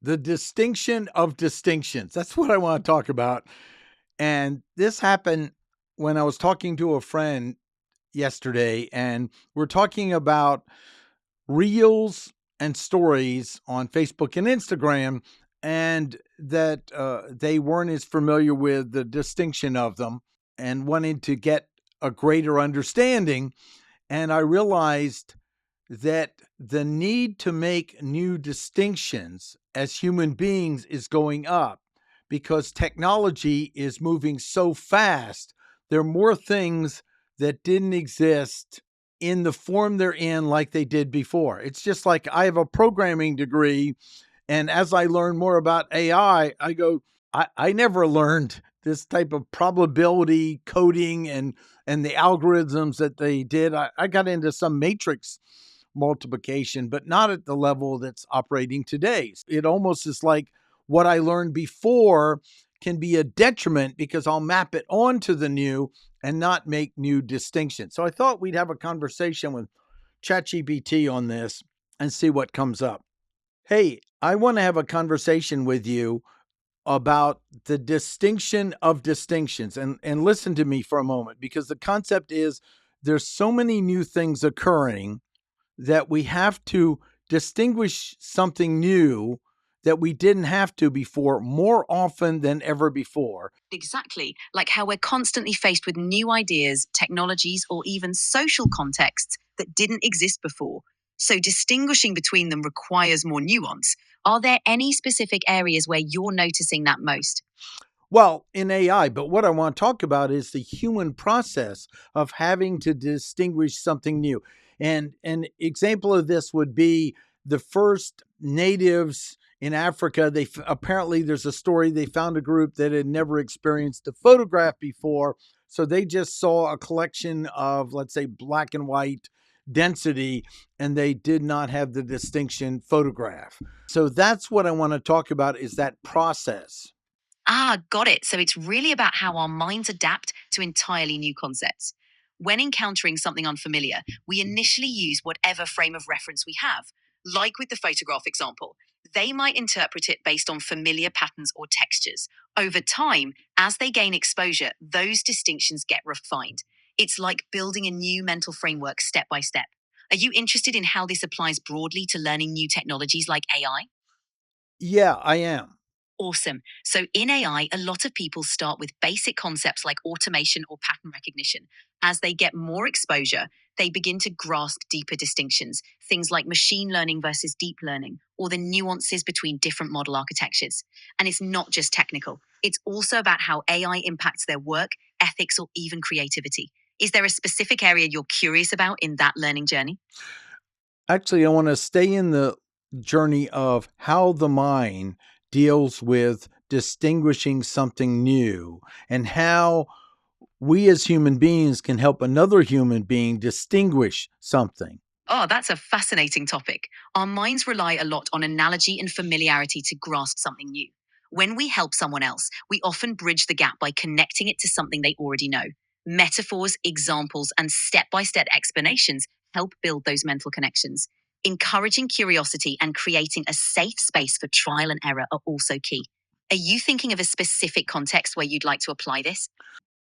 The distinction of distinctions. That's what I want to talk about. And this happened when I was talking to a friend yesterday, and we're talking about reels and stories on Facebook and Instagram, and that they weren't as familiar with the distinction of them and wanted to get a greater understanding. And I realized that the need to make new distinctions as human beings is going up because technology is moving so fast. There are more things that didn't exist in the form they're in like they did before. It's just like I have a programming degree, and as I learn more about AI, I go, I never learned this type of probability coding and the algorithms that they did. I got into some matrix multiplication, but not at the level that's operating today. It almost is like what I learned before can be a detriment because I'll map it onto the new and not make new distinctions. So I thought we'd have a conversation with ChatGPT on this and see what comes up. Hey, I want to have a conversation with you about the distinction of distinctions. And listen to me for a moment, because the concept is there's so many new things occurring that we have to distinguish something new that we didn't have to before more often than ever before. Exactly, like how we're constantly faced with new ideas, technologies, or even social contexts that didn't exist before. So distinguishing between them requires more nuance. Are there any specific areas where you're noticing that most? Well, in AI, but what I want to talk about is the human process of having to distinguish something new. And an example of this would be the first natives in Africa. Apparently there's a story they found a group that had never experienced a photograph before, so they just saw a collection of, let's say, black and white density, and they did not have the distinction photograph. So that's what I want to talk about, is that process. Ah, got it. So it's really about how our minds adapt to entirely new concepts. When encountering something unfamiliar, we initially use whatever frame of reference we have. Like with the photograph example, they might interpret it based on familiar patterns or textures. Over time, as they gain exposure, those distinctions get refined. It's like building a new mental framework step by step. Are you interested in how this applies broadly to learning new technologies like AI? Yeah, I am. Awesome. So in AI, a lot of people start with basic concepts like automation or pattern recognition. As they get more exposure, they begin to grasp deeper distinctions, things like machine learning versus deep learning, or the nuances between different model architectures. And it's not just technical, it's also about how AI impacts their work, ethics, or even creativity. Is there a specific area you're curious about in that learning journey? Actually, I want to stay in the journey of how the mind deals with distinguishing something new and how we as human beings can help another human being distinguish something. Oh, that's a fascinating topic. Our minds rely a lot on analogy and familiarity to grasp something new. When we help someone else, we often bridge the gap by connecting it to something they already know. Metaphors, examples, and step by step explanations help build those mental connections. Encouraging curiosity and creating a safe space for trial and error are also key. Are you thinking of a specific context where you'd like to apply this?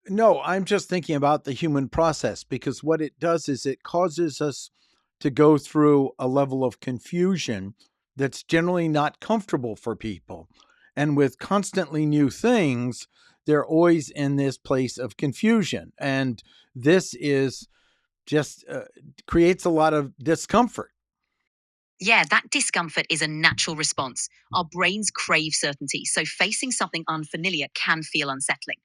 No, I'm just thinking about the human process, because what it does is it causes us to go through a level of confusion that's generally not comfortable for people. And with constantly new things, they're always in this place of confusion. And this is just creates a lot of discomfort. Yeah, that discomfort is a natural response. Our brains crave certainty, so facing something unfamiliar can feel unsettling.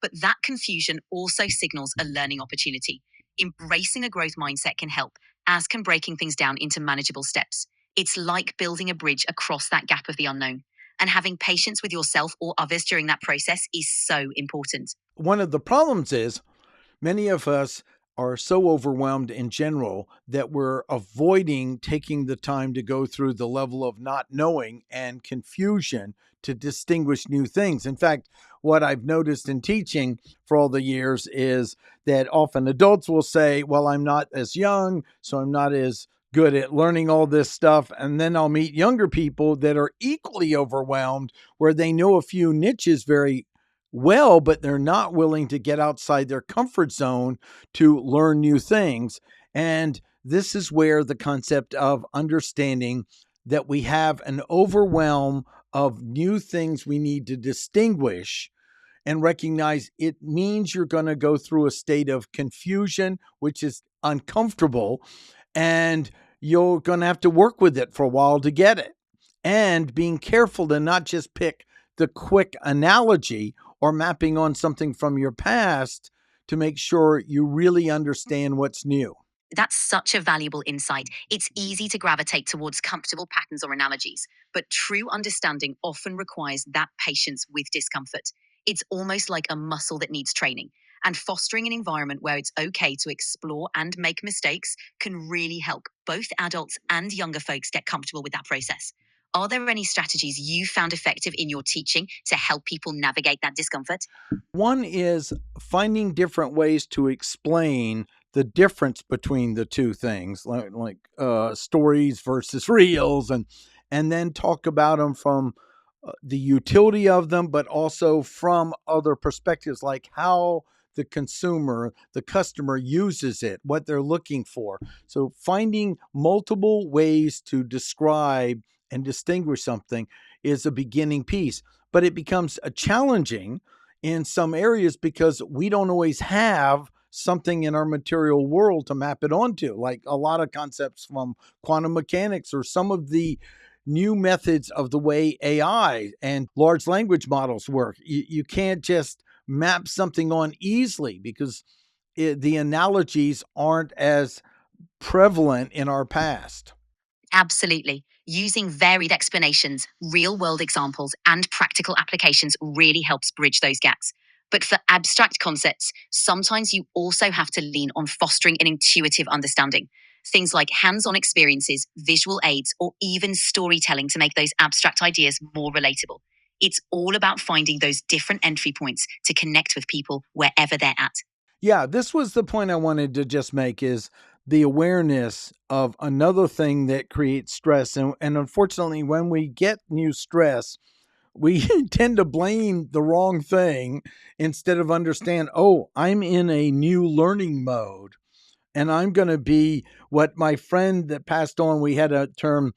But that confusion also signals a learning opportunity. Embracing a growth mindset can help, as can breaking things down into manageable steps. It's like building a bridge across that gap of the unknown. And having patience with yourself or others during that process is so important. One of the problems is many of us are so overwhelmed in general that we're avoiding taking the time to go through the level of not knowing and confusion to distinguish new things. In fact, what I've noticed in teaching for all the years is that often adults will say, well, I'm not as young, so I'm not as good at learning all this stuff. And then I'll meet younger people that are equally overwhelmed, where they know a few niches very well, but they're not willing to get outside their comfort zone to learn new things. And this is where the concept of understanding that we have an overwhelm of new things we need to distinguish and recognize it means you're going to go through a state of confusion, which is uncomfortable, and you're going to have to work with it for a while to get it. And being careful to not just pick the quick analogy or mapping on something from your past to make sure you really understand what's new. That's such a valuable insight. It's easy to gravitate towards comfortable patterns or analogies, but true understanding often requires that patience with discomfort. It's almost like a muscle that needs training, and fostering an environment where it's okay to explore and make mistakes can really help both adults and younger folks get comfortable with that process. Are there any strategies you found effective in your teaching to help people navigate that discomfort? One is finding different ways to explain the difference between the two things, like stories versus reels, and then talk about them from the utility of them, but also from other perspectives, like how the consumer, the customer uses it, what they're looking for. So finding multiple ways to describe and distinguish something is a beginning piece, but it becomes a challenging in some areas because we don't always have something in our material world to map it onto, like a lot of concepts from quantum mechanics or some of the new methods of the way AI and large language models work. You can't just map something on easily because the analogies aren't as prevalent in our past. Absolutely. Using varied explanations, real world examples, and practical applications really helps bridge those gaps. But for abstract concepts, sometimes you also have to lean on fostering an intuitive understanding. Things like hands on experiences, visual aids, or even storytelling to make those abstract ideas more relatable. It's all about finding those different entry points to connect with people wherever they're at. Yeah, this was the point I wanted to just make is the awareness of another thing that creates stress. And unfortunately, when we get new stress, we tend to blame the wrong thing instead of understand, oh, I'm in a new learning mode and I'm going to be what my friend that passed on, we had a term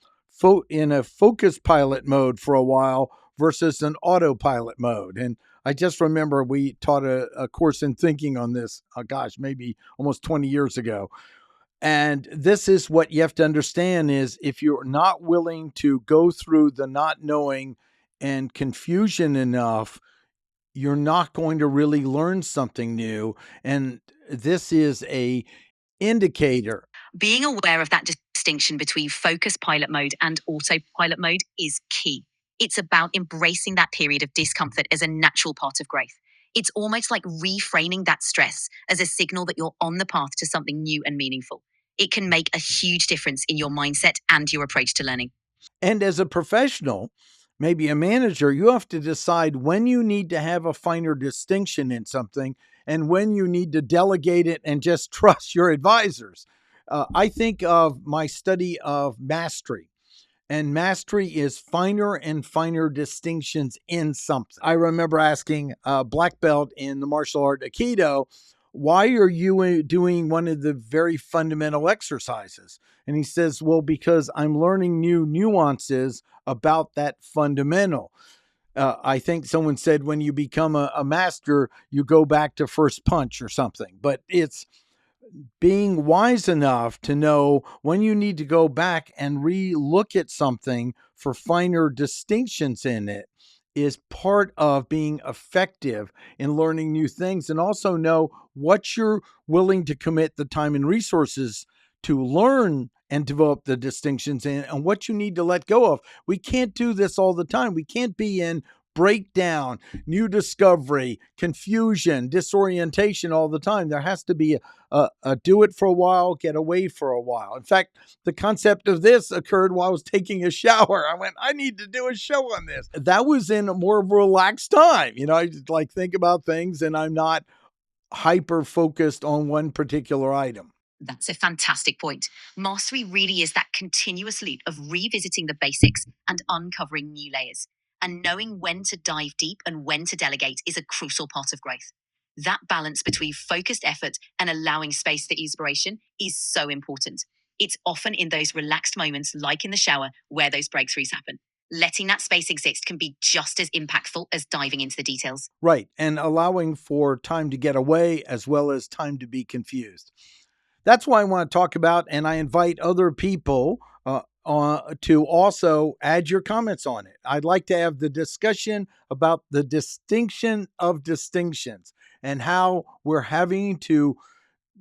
in a focus pilot mode for a while versus an autopilot mode. And I just remember we taught a course in thinking on this, gosh, maybe almost 20 years ago. And this is what you have to understand is if you're not willing to go through the not knowing and confusion enough, you're not going to really learn something new. And this is a indicator. Being aware of that distinction between focus pilot mode and autopilot mode is key. It's about embracing that period of discomfort as a natural part of growth. It's almost like reframing that stress as a signal that you're on the path to something new and meaningful. It can make a huge difference in your mindset and your approach to learning. And as a professional, maybe a manager, you have to decide when you need to have a finer distinction in something and when you need to delegate it and just trust your advisors. I think of my study of mastery. And mastery is finer and finer distinctions in something. I remember asking a black belt in the martial art Aikido, why are you doing one of the very fundamental exercises? And he says, well, because I'm learning new nuances about that fundamental. I think someone said when you become a master, you go back to first punch or something, but it's being wise enough to know when you need to go back and re-look at something for finer distinctions in it is part of being effective in learning new things, and also know what you're willing to commit the time and resources to learn and develop the distinctions in, and what you need to let go of. We can't do this all the time. We can't be in breakdown, new discovery, confusion, disorientation all the time. There has to be do it for a while, get away for a while. In fact, the concept of this occurred while I was taking a shower. I went, I need to do a show on this. That was in a more relaxed time. I just like think about things and I'm not hyper focused on one particular item. That's a fantastic point. Mastery really is that continuous loop of revisiting the basics and uncovering new layers. And knowing when to dive deep and when to delegate is a crucial part of growth. That balance between focused effort and allowing space for inspiration is so important. It's often in those relaxed moments, like in the shower, where those breakthroughs happen. Letting that space exist can be just as impactful as diving into the details. Right. And allowing for time to get away as well as time to be confused. That's why I want to talk about, and I invite other people to also add your comments on it. I'd like to have the discussion about the distinction of distinctions and how we're having to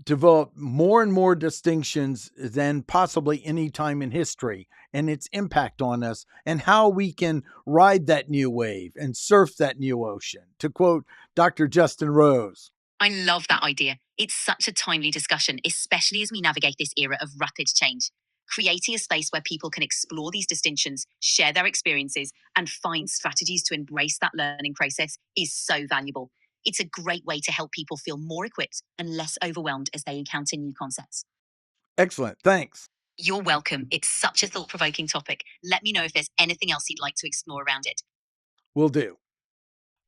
develop more and more distinctions than possibly any time in history, and its impact on us, and how we can ride that new wave and surf that new ocean. To quote Dr. Justin Rose. I love that idea. It's such a timely discussion, especially as we navigate this era of rapid change. Creating a space where people can explore these distinctions, share their experiences, and find strategies to embrace that learning process is so valuable. It's a great way to help people feel more equipped and less overwhelmed as they encounter new concepts. Excellent. Thanks. You're welcome. It's such a thought provoking topic. Let me know if there's anything else you'd like to explore around it. Will do.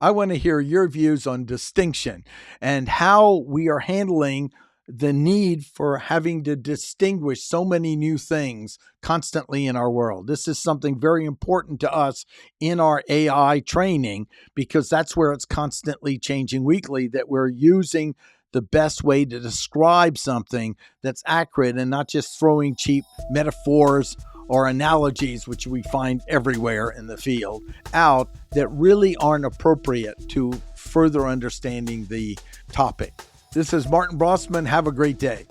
I want to hear your views on distinction and how we are handling the need for having to distinguish so many new things constantly in our world. This is something very important to us in our AI training because that's where it's constantly changing weekly, that we're using the best way to describe something that's accurate and not just throwing cheap metaphors or analogies, which we find everywhere in the field, out that really aren't appropriate to further understanding the topic. This is Martin Brossman. Have a great day.